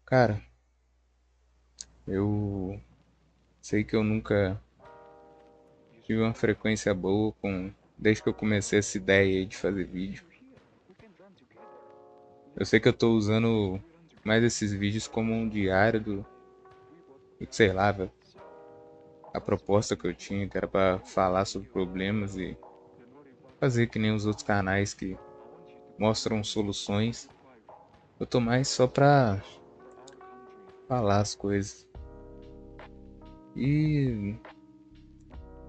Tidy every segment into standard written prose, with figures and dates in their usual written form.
Cara, eu sei que eu nunca tive uma frequência boa desde que eu comecei essa ideia aí de fazer vídeo. Eu sei que eu tô usando mais esses vídeos como um diário sei lá, velho, a proposta que eu tinha, que era pra falar sobre problemas e fazer que nem os outros canais que mostram soluções. Eu tô mais só pra falar as coisas. E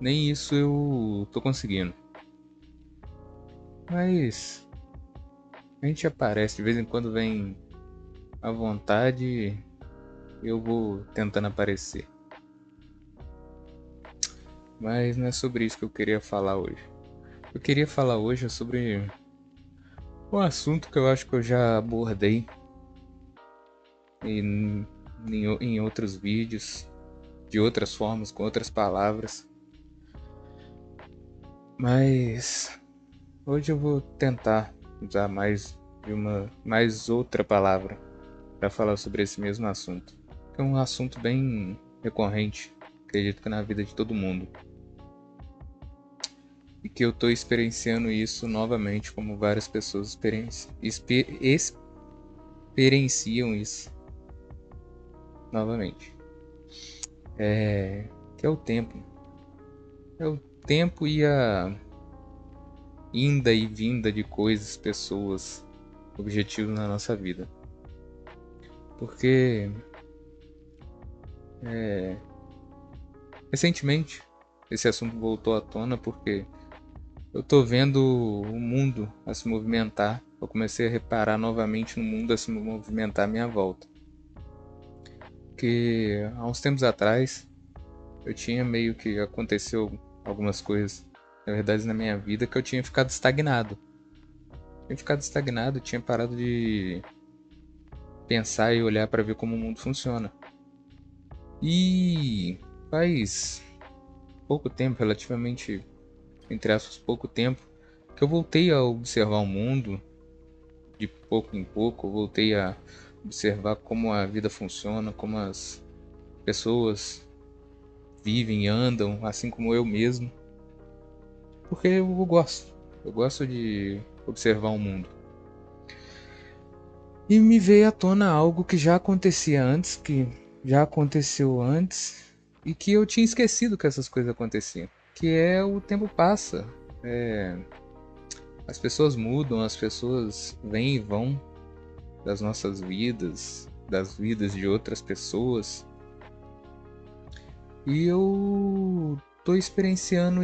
nem isso eu tô conseguindo. Mas a gente aparece, de vez em quando vem à vontade, eu vou tentando aparecer. Mas não é sobre isso que eu queria falar hoje. Eu queria falar hoje sobre um assunto que eu acho que eu já abordei em outros vídeos, de outras formas, com outras palavras. Mas hoje eu vou tentar usar mais outra palavra para falar sobre esse mesmo assunto. Que é um assunto bem recorrente, acredito que na vida de todo mundo. E que eu estou experienciando isso novamente, como várias pessoas experienciam isso novamente. Que é o tempo. É o tempo e a inda e vinda de coisas, pessoas, objetivos na nossa vida. Porque recentemente esse assunto voltou à tona porque eu tô vendo o mundo a se movimentar. Eu comecei a reparar novamente no mundo a se movimentar à minha volta. Que há uns tempos atrás eu tinha meio que aconteceu algumas coisas, na verdade, na minha vida que eu tinha ficado estagnado. Tinha ficado estagnado, tinha parado de pensar e olhar para ver como o mundo funciona. E faz pouco tempo, relativamente, entre aspas, pouco tempo, que eu voltei a observar o mundo de pouco em pouco, eu voltei a observar como a vida funciona, como as pessoas vivem e andam, assim como eu mesmo, porque eu gosto de observar o mundo. E me veio à tona algo que já acontecia antes, que já aconteceu antes, e que eu tinha esquecido que essas coisas aconteciam. Que é o tempo passa. É, as pessoas mudam, as pessoas vêm e vão das nossas vidas, das vidas de outras pessoas. E eu tô experienciando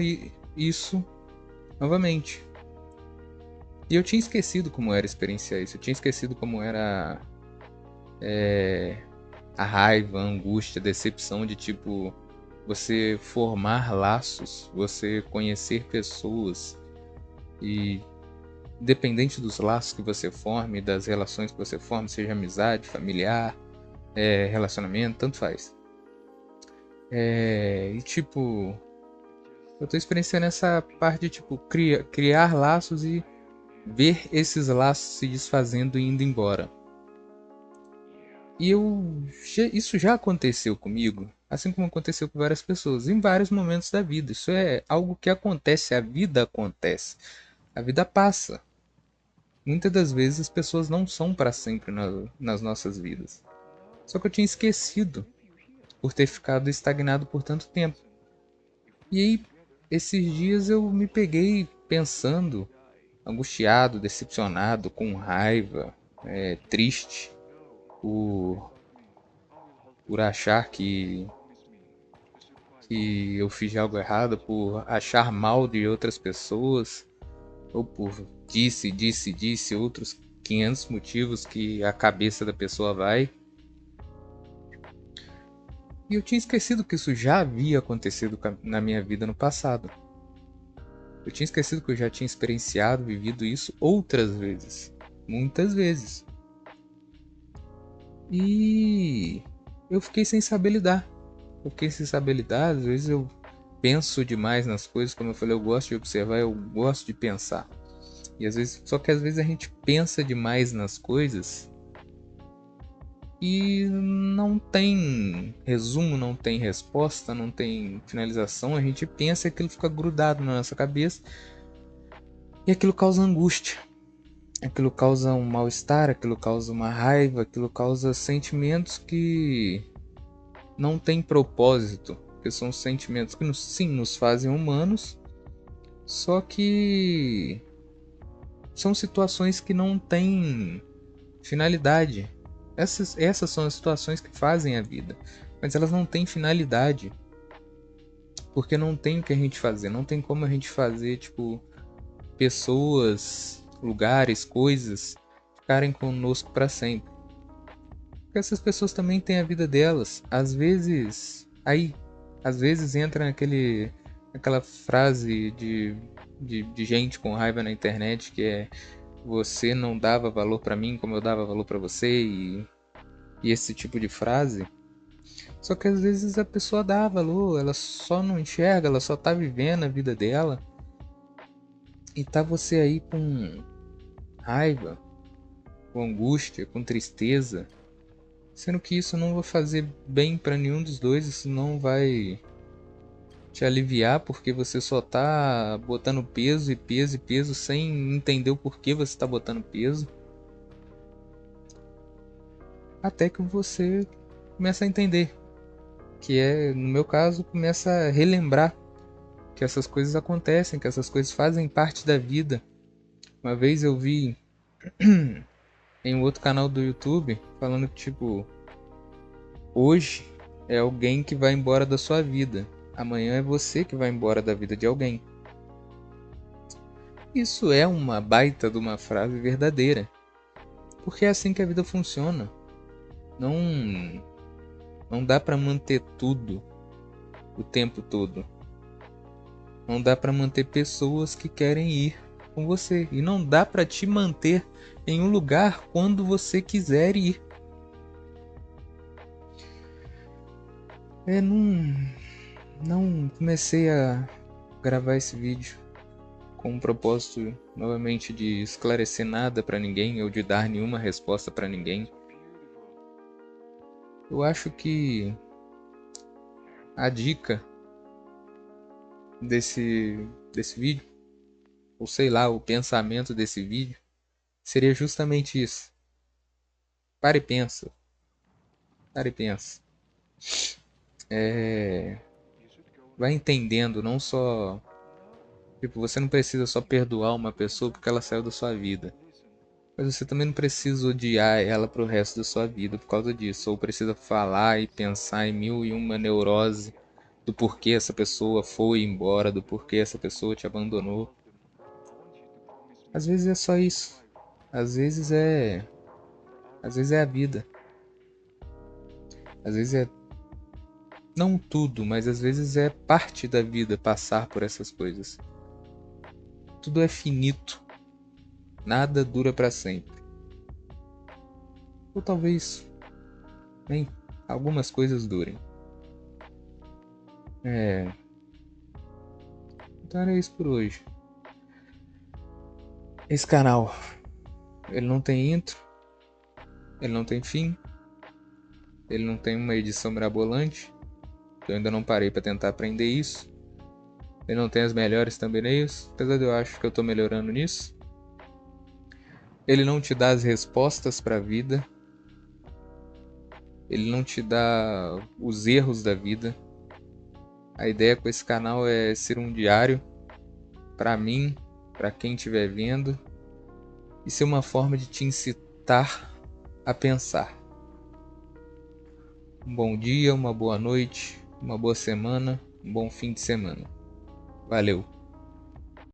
isso novamente. E eu tinha esquecido como era experienciar isso. Eu tinha esquecido como era a raiva, a angústia, a decepção de tipo você formar laços, você conhecer pessoas e independente dos laços que você forme, das relações que você forme, seja amizade, familiar, relacionamento, tanto faz. E tipo, eu tô experienciando essa parte de tipo criar laços e ver esses laços se desfazendo e indo embora. E isso já aconteceu comigo, assim como aconteceu com várias pessoas, em vários momentos da vida. Isso é algo que acontece, a vida acontece. A vida passa. Muitas das vezes as pessoas não são para sempre nas nossas vidas. Só que eu tinha esquecido por ter ficado estagnado por tanto tempo. E aí, esses dias eu me peguei pensando, angustiado, decepcionado, com raiva, triste por, por achar que eu fiz algo errado, por achar mal de outras pessoas, ou por disse, outros 500 motivos que a cabeça da pessoa vai. E eu tinha esquecido que isso já havia acontecido na minha vida no passado. Eu tinha esquecido que eu já tinha experienciado, vivido isso outras vezes. Muitas vezes. E eu fiquei sem saber lidar. Eu fiquei sem saber lidar, às vezes eu penso demais nas coisas, como eu falei, eu gosto de observar, eu gosto de pensar. E às vezes, só que às vezes a gente pensa demais nas coisas e não tem resumo, não tem resposta, não tem finalização. A gente pensa e aquilo fica grudado na nossa cabeça e aquilo causa angústia, aquilo causa um mal-estar, aquilo causa uma raiva, aquilo causa sentimentos que não têm propósito, que são sentimentos que sim nos fazem humanos, só que são situações que não têm finalidade. Essas são as situações que fazem a vida, mas elas não têm finalidade, porque não tem o que a gente fazer, não tem como a gente fazer, tipo, pessoas, lugares, coisas ficarem conosco para sempre. Porque essas pessoas também têm a vida delas. Às vezes entra aquela frase de gente com raiva na internet que é: você não dava valor para mim como eu dava valor para você, e esse tipo de frase. Só que às vezes a pessoa dá valor, ela só não enxerga, ela só tá vivendo a vida dela. E tá você aí com raiva, com angústia, com tristeza, sendo que isso não vai fazer bem para nenhum dos dois, isso não vai te aliviar, porque você só tá botando peso e peso e peso sem entender o porquê você tá botando peso. Até que você começa a entender, que é, no meu caso, começa a relembrar que essas coisas acontecem, que essas coisas fazem parte da vida. Uma vez eu vi em um outro canal do YouTube falando que, tipo, hoje é alguém que vai embora da sua vida, amanhã é você que vai embora da vida de alguém. Isso é uma baita de uma frase verdadeira, porque é assim que a vida funciona. Não, não dá para manter tudo o tempo todo. Não dá para manter pessoas que querem ir com você, e não dá para te manter em um lugar quando você quiser ir. Não comecei a gravar esse vídeo com o propósito novamente de esclarecer nada para ninguém ou de dar nenhuma resposta para ninguém. Eu acho que a dica desse vídeo, ou sei lá, o pensamento desse vídeo, seria justamente isso. Para e pensa. Para e pensa. Vai entendendo, não só... Tipo, você não precisa só perdoar uma pessoa porque ela saiu da sua vida. Mas você também não precisa odiar ela pro resto da sua vida por causa disso. Ou precisa falar e pensar em mil e uma neurose do porquê essa pessoa foi embora, do porquê essa pessoa te abandonou. Às vezes é só isso. Às vezes é... Às vezes é a vida. Às vezes é... Não tudo, mas às vezes é parte da vida passar por essas coisas. Tudo é finito. Nada dura pra sempre. Ou talvez nem algumas coisas durem. Então era isso por hoje. Esse canal, ele não tem intro, ele não tem fim, ele não tem uma edição mirabolante. Eu ainda não parei para tentar aprender isso. Ele não tem as melhores thumbnails, apesar de eu acho que eu tô melhorando nisso. Ele não te dá as respostas para a vida. Ele não te dá os erros da vida. A ideia com esse canal é ser um diário para mim, para quem estiver vendo, e ser uma forma de te incitar a pensar. Um bom dia, uma boa noite, uma boa semana, um bom fim de semana. Valeu!